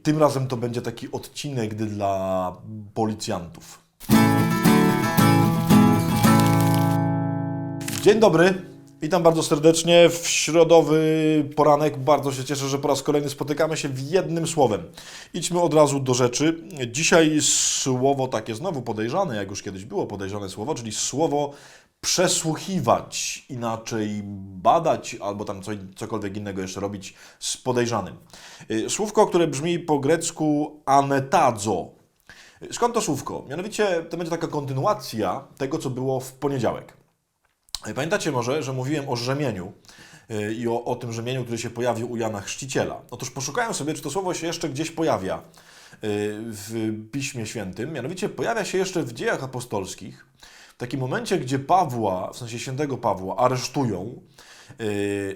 Tym razem to będzie taki odcinek dla policjantów. Dzień dobry, witam bardzo serdecznie w środowy poranek. Bardzo się cieszę, że po raz kolejny spotykamy się w jednym słowem. Idźmy od razu do rzeczy. Dzisiaj słowo takie znowu podejrzane, jak już kiedyś było podejrzane słowo, czyli słowo przesłuchiwać, inaczej badać albo tam cokolwiek innego jeszcze robić z podejrzanym. Słówko, które brzmi po grecku anetazo. Skąd to słówko? Mianowicie to będzie taka kontynuacja tego, co było w poniedziałek. Pamiętacie może, że mówiłem o rzemieniu i o tym rzemieniu, który się pojawił u Jana Chrzciciela. Otóż poszukałem sobie, czy to słowo się jeszcze gdzieś pojawia w Piśmie Świętym. Mianowicie pojawia się jeszcze w Dziejach Apostolskich, w takim momencie, gdzie Pawła, w sensie świętego Pawła, aresztują.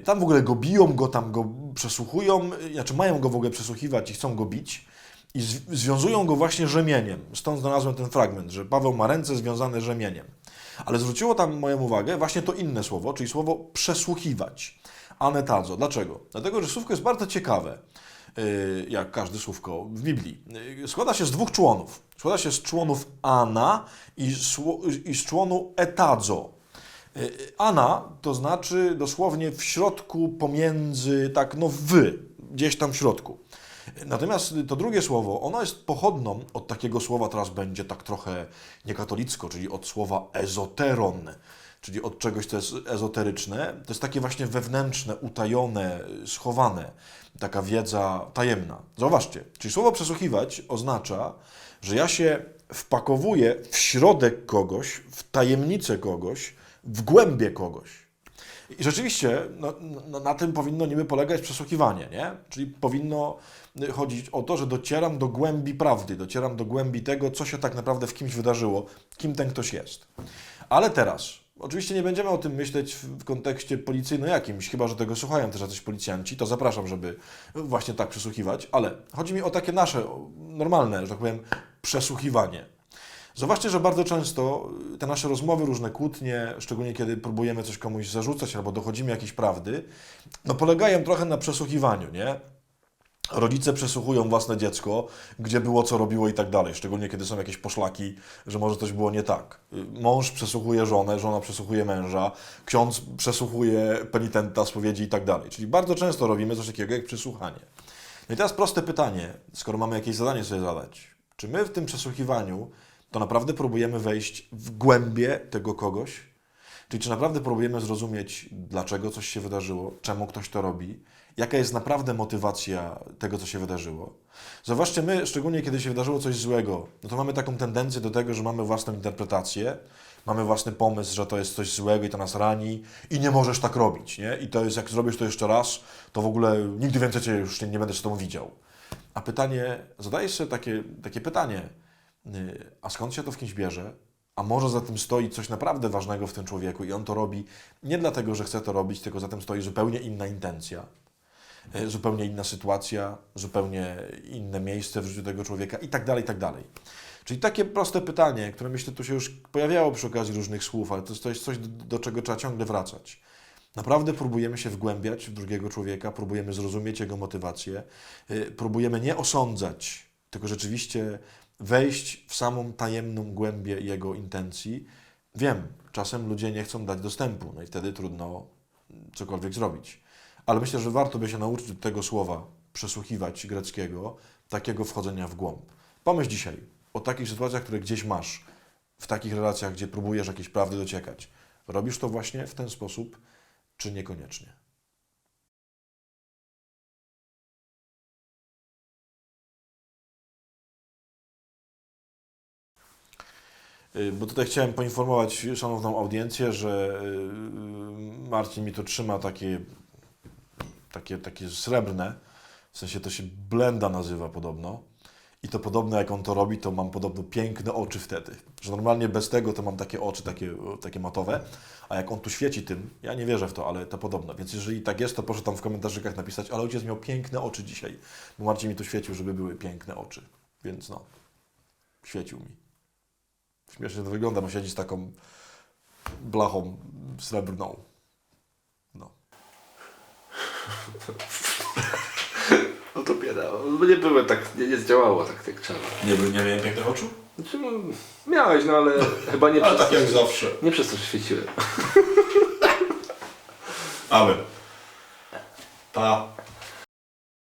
Tam w ogóle go biją, tam go przesłuchują, znaczy mają go w ogóle przesłuchiwać i chcą go bić. I związują go właśnie rzemieniem. Stąd znalazłem ten fragment, że Paweł ma ręce związane rzemieniem. Ale zwróciło tam moją uwagę właśnie to inne słowo, czyli słowo przesłuchiwać. Anetazo. Dlaczego? Dlatego, że słówko jest bardzo ciekawe, jak każde słówko w Biblii. Składa się z dwóch członów. Składa się z członów ana i z członu etazo. Ana to znaczy dosłownie w środku, pomiędzy, tak no gdzieś tam w środku. Natomiast to drugie słowo, ono jest pochodną od takiego słowa, teraz będzie tak trochę niekatolicko, czyli od słowa ezoteron, czyli od czegoś, co jest ezoteryczne. To jest takie właśnie wewnętrzne, utajone, schowane, taka wiedza tajemna. Zauważcie, czyli słowo przesłuchiwać oznacza, że ja się wpakowuję w środek kogoś, w tajemnicę kogoś, w głębie kogoś. I rzeczywiście na tym powinno niby polegać przesłuchiwanie, nie? Czyli powinno chodzić o to, że docieram do głębi prawdy, docieram do głębi tego, co się tak naprawdę w kimś wydarzyło, kim ten ktoś jest. Ale teraz, oczywiście nie będziemy o tym myśleć w kontekście policyjnym jakimś, chyba że tego słuchają też jacyś policjanci, to zapraszam, żeby właśnie tak przesłuchiwać, ale chodzi mi o takie nasze, normalne, że tak powiem, przesłuchiwanie. Zobaczcie, że bardzo często te nasze rozmowy, różne kłótnie, szczególnie kiedy próbujemy coś komuś zarzucać albo dochodzimy jakiejś prawdy, no polegają trochę na przesłuchiwaniu, nie? Rodzice przesłuchują własne dziecko, gdzie było, co robiło i tak dalej, szczególnie kiedy są jakieś poszlaki, że może coś było nie tak. Mąż przesłuchuje żonę, żona przesłuchuje męża, ksiądz przesłuchuje penitenta, spowiedzi i tak dalej. Czyli bardzo często robimy coś takiego jak przesłuchanie. No i teraz proste pytanie, skoro mamy jakieś zadanie sobie zadać. Czy my w tym przesłuchiwaniu to naprawdę próbujemy wejść w głębie tego kogoś? Czyli czy naprawdę próbujemy zrozumieć, dlaczego coś się wydarzyło, czemu ktoś to robi, jaka jest naprawdę motywacja tego, co się wydarzyło? Zauważcie, my, szczególnie kiedy się wydarzyło coś złego, no to mamy taką tendencję do tego, że mamy własną interpretację, mamy własny pomysł, że to jest coś złego i to nas rani i nie możesz tak robić, nie? I to jest, jak zrobisz to jeszcze raz, to w ogóle nigdy więcej cię już nie będę z tobą widział. A pytanie, zadajesz sobie takie pytanie, a skąd się to w kimś bierze? A może za tym stoi coś naprawdę ważnego w tym człowieku i on to robi nie dlatego, że chce to robić, tylko za tym stoi zupełnie inna intencja, zupełnie inna sytuacja, zupełnie inne miejsce w życiu tego człowieka i tak dalej, i tak dalej. Czyli takie proste pytanie, które myślę tu się już pojawiało przy okazji różnych słów, ale to jest coś, do czego trzeba ciągle wracać. Naprawdę próbujemy się wgłębiać w drugiego człowieka, próbujemy zrozumieć jego motywację, próbujemy nie osądzać, tylko rzeczywiście wejść w samą tajemną głębię jego intencji. Wiem, czasem ludzie nie chcą dać dostępu, no i wtedy trudno cokolwiek zrobić. Ale myślę, że warto by się nauczyć tego słowa, przesłuchiwać greckiego, takiego wchodzenia w głąb. Pomyśl dzisiaj o takich sytuacjach, które gdzieś masz, w takich relacjach, gdzie próbujesz jakiejś prawdy dociekać. Robisz to właśnie w ten sposób, czy niekoniecznie? Bo tutaj chciałem poinformować szanowną audiencję, że Marcin mi to trzyma takie srebrne, w sensie to się blenda nazywa podobno. I to podobno jak on to robi, to mam podobno piękne oczy wtedy. Że normalnie bez tego to mam takie oczy, takie matowe, a jak on tu świeci tym, ja nie wierzę w to, ale to podobno. Więc jeżeli tak jest, to proszę tam w komentarzykach napisać, ale ojciec miał piękne oczy dzisiaj. Bo Marcin mi tu świecił, żeby były piękne oczy. Więc no, świecił mi. Śmiesznie to wygląda, bo siedzi z taką blachą srebrną. No. ortopeda. Nie byłem tak, nie zdziałało tak trzeba. Nie miałem pięknych oczu? Znaczy, no, miałeś, no ale chyba nie Ale przez tak jak zawsze. Nie przez to, że świeciłem. Amen. Pa.